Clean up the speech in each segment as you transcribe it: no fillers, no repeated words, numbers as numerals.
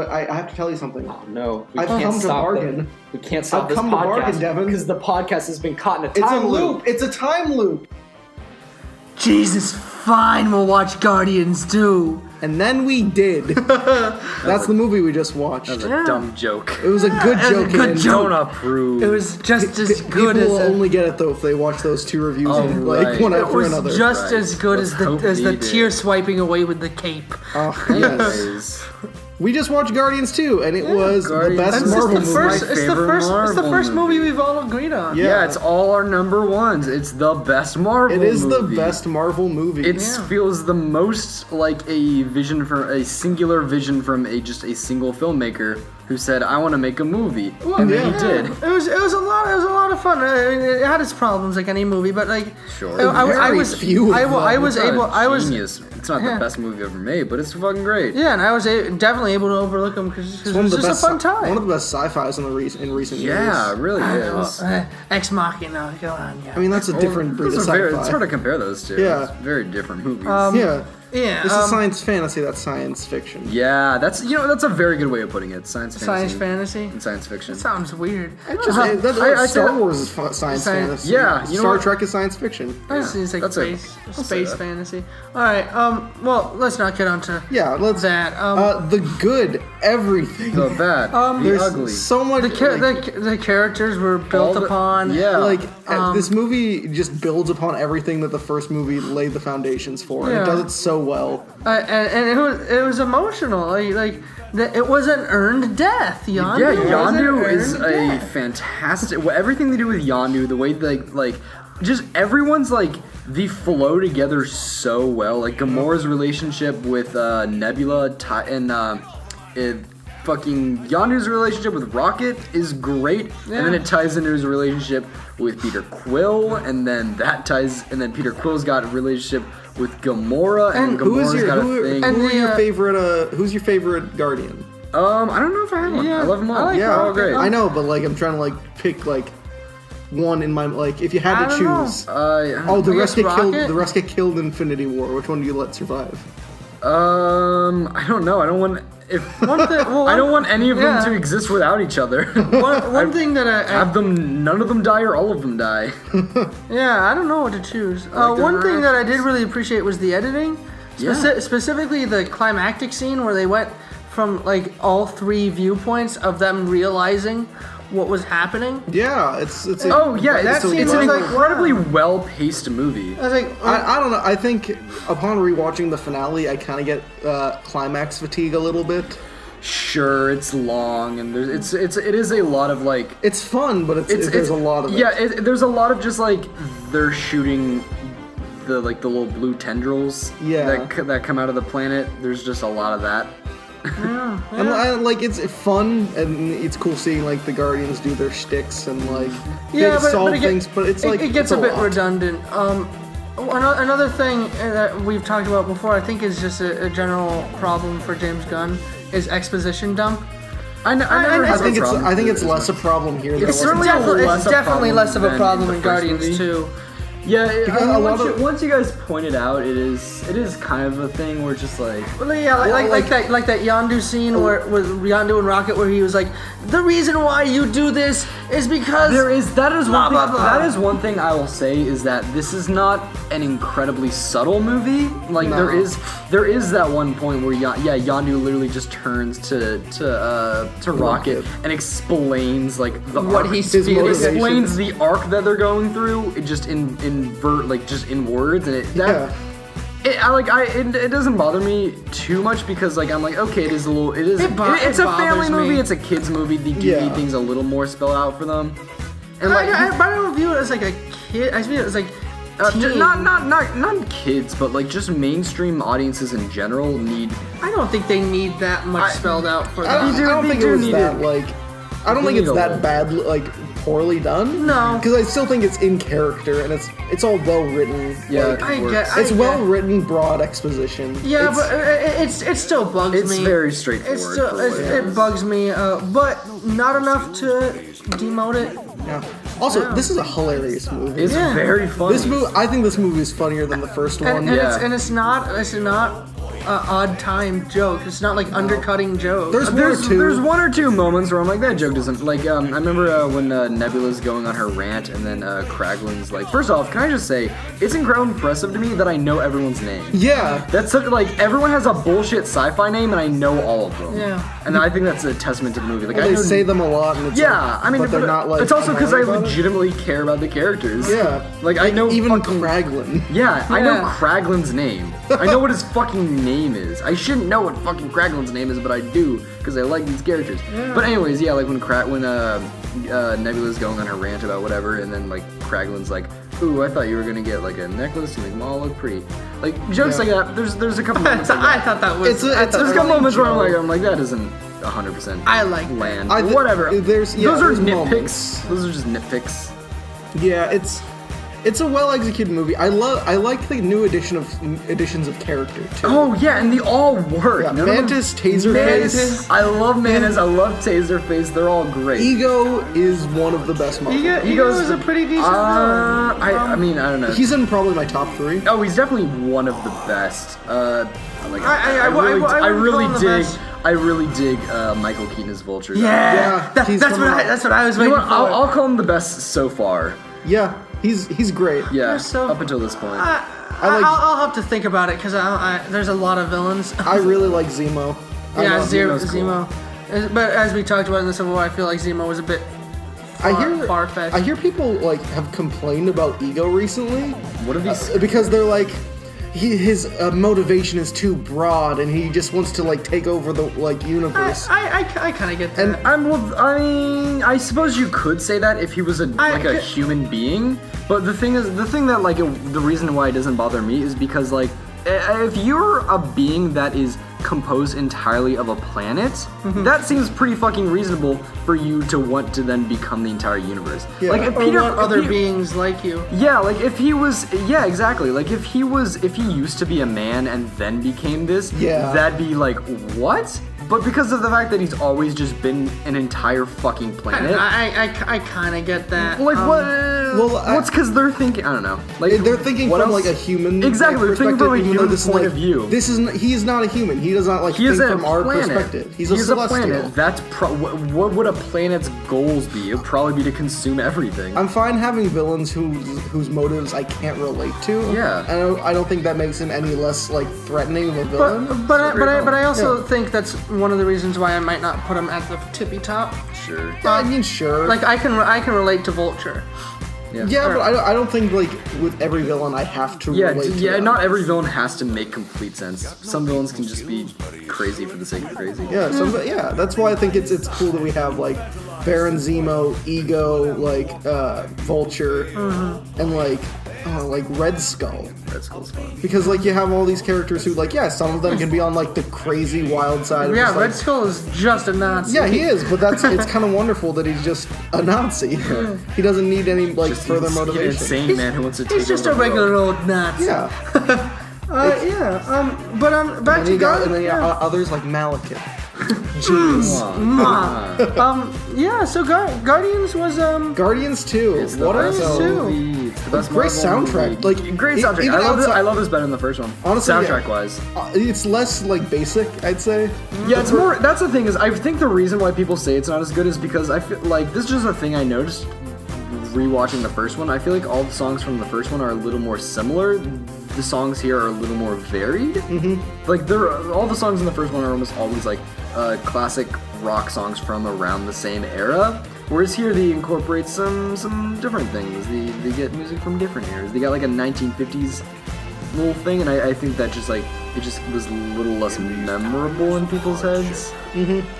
But I have to tell you something. Oh, no. I've come to bargain. We can't stop this I've come to bargain, podcast Devin. because the podcast has been caught in a It's a time loop. It's a time loop. Jesus, fine, we'll watch Guardians 2. And then we did. That's the movie we just watched. That was a dumb joke. It was a good joke. good joke. Don't approve. It was just as good People as will only get it though if they watch those 2 reviews in, right. one it after was another. just as good Let's as hope the they did. tear swiping away with the cape. Yes. Anyways. We just watched Guardians 2, and it was Guardians the best is Marvel the movie. first- It's the favorite first Marvel movie movie. we've all agreed on. Yeah. It's all our number ones. It's the best Marvel It is movie. the best Marvel movie. It feels the most like a singular vision from just a single filmmaker who said, "I want to make a movie," and then he did. It was a lot of fun. It had its problems like any movie, but like Sure. I was few of them. Genius. It's not the best movie ever made, but it's fucking great. Yeah, and I was definitely able to overlook them because it was just a fun time. One of the best sci-fis in recent years. Yeah, it really is. Ex Machina, go on. Yeah. I mean, that's a different breed of It's sci-fi. hard to compare those two. Yeah. It's very different movies. Yeah. Yeah, This is science fantasy. That's science fiction. yeah, that's a very good way of putting it. Science fantasy. and science fiction. Sounds weird. Star Wars is science fantasy. Yeah, you know Star what? Trek is science fiction. This is like that's space fantasy. All right. Well, let's not get onto Yeah, let's. that. The good, everything. The bad, the There's ugly. so much. the characters were built upon. Yeah. This movie just builds upon everything that the first movie laid the foundations for, and Yeah. it does it so well. And it was emotional. It was an earned death. Yondu. Yeah, was an Yondu is earned a death. fantastic. Everything they do with Yondu, the way just everyone's they flow together so well. Like Gamora's relationship with Nebula and fucking Yondu's relationship with Rocket is great, and then it ties into his relationship with Peter Quill, and then Peter Quill's got a relationship with Gamora, and Gamora's got a thing. Who's your favorite Guardian? I don't know if I have one. I love them all. like They're all Rocket. great. I know, but I'm trying to pick one in my if you had to I don't choose. know. The rest guess get killed. Rocket? The rest get killed in Infinity War. Which one do you let survive? I don't know. I don't want I don't want any of them to exist without each other. One thing that none of them die or all of them die. Yeah, I don't know what to choose. One thing that I did really appreciate was the editing, specifically the climactic scene where they went from all 3 viewpoints of them realizing what was happening. Yeah, it's It's an incredibly well-paced movie. I was like, I don't know. I think upon rewatching the finale, I kind of get climax fatigue a little bit. Sure, it's long and it is a lot of It's fun, but there's a lot of it. Yeah, there's a lot of just they're shooting the little blue tendrils that come out of the planet. There's just a lot of that. And it's fun and it's cool seeing the Guardians do their shticks and solve things, but it gets a bit redundant. Another thing that we've talked about before, I think, is just a general problem for James Gunn is exposition dump. I think it's less a problem here. It's definitely less of a problem in Guardians 2. Yeah, once you guys pointed out, it is kind of a thing where just that Yondu scene where with Yondu and Rocket where he was like, the reason why you do this is because that is one thing I will say is that this is not an incredibly subtle movie. There is that one point where Yondu literally just turns to Rocket and explains explains the arc that they're going through just in words, and it doesn't bother me too much because I'm okay, it's a family movie, it's a kids movie. They do need things a little more spelled out for them. And I don't view it as a kid. I view it as not kids, but just mainstream audiences in general need. I don't think they need that much spelled out for them. I don't think it was that I don't think it's that bad, poorly done. No, because I still think it's in character and it's all well written. Yeah, it's well written, broad exposition. Yeah, but it still bugs me. It's very straightforward. It bugs me, but not enough to demote it. Yeah. Also, this is a hilarious movie. It's very funny. I think this movie is funnier than the first one. And it's not odd time joke. It's not like undercutting jokes. There's one or two moments where I'm like, that joke doesn't, like, I remember when Nebula's going on her rant, and then Kraglin's like, first off, can I just say, it's incredibly impressive to me that I know everyone's name. Yeah. That's such, like, everyone has a bullshit sci-fi name, and I know all of them. Yeah. And I think that's a testament to the movie. Like, well, I they know, say them a lot, and it's yeah, like, but they're not like. It's also because I about legitimately care about the characters. Yeah. Like, I know even fucking, Kraglin. Yeah, I know Kraglin's name. I know what his fucking name is. I shouldn't know what fucking Kraglin's name is, but I do because I like these characters. Yeah. But anyways, yeah, like when Nebula's going on her rant about whatever, and then like Kraglin's like, "Ooh, I thought you were gonna get like a necklace to make them all look pretty." Like jokes like that. There's a couple moments. I thought that was. There's a couple moments where I'm like that isn't 100%. I like land. Whatever. Those are nitpicks. Moments. Those are just nitpicks. Yeah, it's a well-executed movie. I like the new additions of character too. Oh yeah, and they all work. Yeah, Mantis, Taserface. I love Mantis. I love Taserface. They're all great. Ego is one of the best Marvel. Ego's a pretty decent villain. I mean, I don't know. He's in probably my top 3. Oh, he's definitely one of the best. I really dig Michael Keaton as Vulture. Yeah, that's what I was waiting for. I'll call him the best so far. Yeah, he's great. Yeah, up until this point. I'll have to think about it because there's a lot of villains. I really like Zemo. Zemo. Cool. But as we talked about in the Civil War, I feel like Zemo was a bit far-fetched. I hear people like have complained about Ego recently. What have you? Because they're like, his motivation is too broad, and he just wants to like take over the like universe. I kind of get that. And I suppose you could say that if he was a human being. But the thing that like the reason why it doesn't bother me is because like if you're a being that is composed entirely of a planet, that seems pretty fucking reasonable for you to want to then become the entire universe. Yeah. Like if other beings like you. Yeah, like if he was, yeah, exactly. Like if he used to be a man and then became this, that'd be like, what? But because of the fact that he's always just been an entire fucking planet, I kind of get that. Like what? What's because they're thinking? I don't know. Like they're thinking from like a human. Exactly, they're thinking from a human point of view. He is not a human. He does not like think from our perspective. He's a celestial. Planet. That's what would a planet's goals be? It would probably be to consume everything. I'm fine having villains whose motives I can't relate to. Yeah. I don't think that makes him any less like threatening of a villain. But I also think that's one of the reasons why I might not put him at the tippy top. Sure. I mean, sure. Like I can relate to Vulture. Yeah, but I don't think like with every villain I have to relate to. Yeah, not every villain has to make complete sense. Some villains can just be crazy for the sake of crazy. Yeah, that's why I think it's cool that we have like Baron Zemo, Ego, like Vulture, and like Red Skull. Red Skull's fun. Because like you have all these characters who like some of them can be on like the crazy wild side. Of just, Red Skull is just a Nazi. Yeah, he is, but it's kind of wonderful that he's just a Nazi. He doesn't need any like further motivation. Insane man who wants to take He's just a regular old Nazi. Yeah. But back to Guardians. And then others like Malekith. Jeez. So Guardians was Guardians 2. It's the best movie. It's the best great soundtrack. Like great soundtrack. I love this better than the first one. Honestly, soundtrack wise, it's less like basic, I'd say. Yeah, it's more. That's the thing is, I think the reason why people say it's not as good is because I feel like this is just a thing I noticed rewatching the first one. I feel like all the songs from the first one are a little more similar. The songs here are a little more varied. Like all the songs in the first one are almost always like classic rock songs from around the same era. Whereas here they incorporate some different things. They get music from different eras. They got like a 1950s little thing, and I think that just like it just was a little less memorable in people's heads.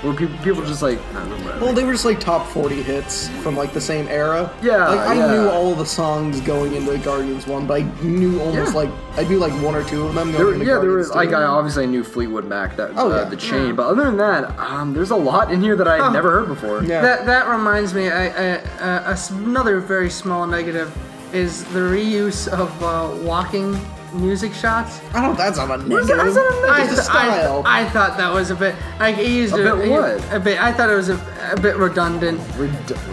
Where people just like, I don't know. Well, they were just like top 40 hits from like the same era. Yeah, like I knew all of the songs going into Guardians 1, but I knew almost like I knew like one or two of them going into Guardians 2. There was like I knew Fleetwood Mac, the Chain, but other than that, there's a lot in here that I had never heard before. Yeah. That reminds me, another very small negative is the reuse of walking music shots. I don't know, that's not a negative. I thought that was a bit like he used a bit what? a bit. I thought it was a bit redundant.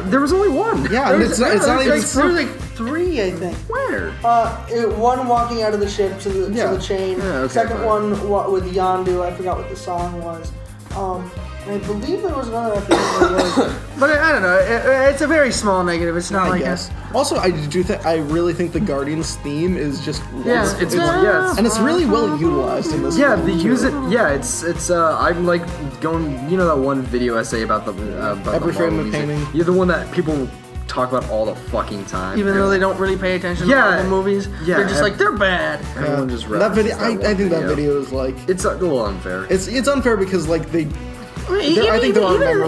There was only one. Yeah, and it's not even. There's like 3, I think. Where? One walking out of the ship to the chain. Yeah, okay, Second fine. one with Yondu. I forgot what the song was. And I believe there was another. I forget what it was. But I don't know. It's a very small negative. It's not like Yes. Also, I really think the Guardians theme is just It's and it's really well utilized in this. Yeah, film, they use too. it. Yeah, it's. I'm like going. You know that one video essay about the about Every the frame Marvel of music? painting. You're the one that people talk about all the fucking time. even though they don't really pay attention Yeah. to the movies. Yeah, They're just like, they're bad. Everyone just that video. references I one think that video is like It's a little unfair. it's unfair because like they. I think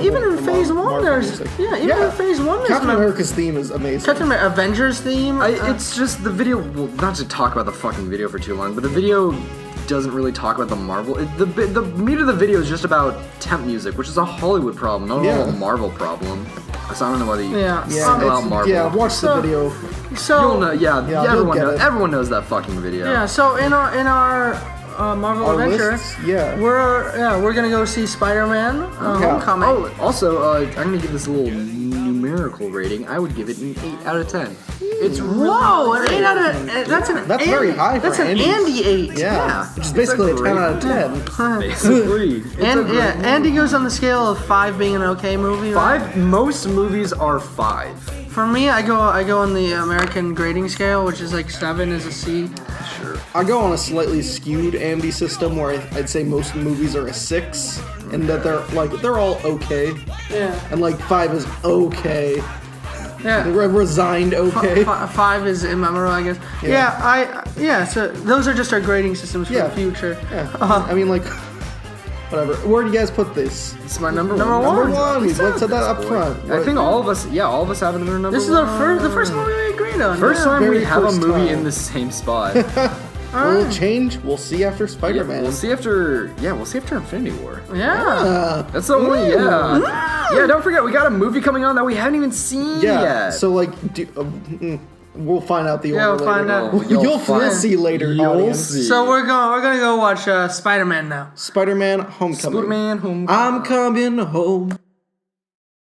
even in Phase 1, Marvel there's music. in Phase 1, there's Captain America's theme is amazing. Captain America Avengers theme. It's just the video. Well, not to talk about the fucking video for too long, but the video doesn't really talk about the Marvel. The meat of the video is just about temp music, which is a Hollywood problem, not a Marvel problem. So I don't know whether you single out Marvel. Yeah, watch the video. So You'll know. Yeah, you'll get it. everyone knows that fucking video. yeah, so in our Marvel Our adventure, lists? Yeah. we're gonna go see Spider-Man Homecoming. Oh, also, I'm gonna give this a little numerical rating. I would give it an 8 out of 10. It's Whoa, an 8 out of that's That's very high for That's an Andy. Andy 8. Yeah, which is basically a 10 out of 10. basically. And Andy goes on the scale of 5 being an okay movie. Right? 5. Most movies are 5. For me, I go on the American grading scale, which is like 7 is a C. Sure. I go on a slightly skewed Andy system where I'd say most movies are a 6, and that they're all okay, and like 5 is okay. Yeah. Resigned okay. 5 is immemoral, I guess. So those are just our grading systems for the future. Yeah. I mean, like, whatever. Where do you guys put this? It's my number Number one. one. Number one. Let's set that up front. I think all of us have it in our number This is one. the first movie we agreed on. First time Very we have a first movie time. in the same spot. We'll change. We'll see after Spider-Man. We'll see after Infinity War. Yeah. That's the only Yeah, don't forget we got a movie coming on that we haven't even seen yet. So like, we'll find out the order. we'll find later. out. You'll see later. You'll audience. see. So we're gonna go watch Spider-Man now. Spider-Man: Homecoming. Spider-Man: Homecoming. I'm coming home.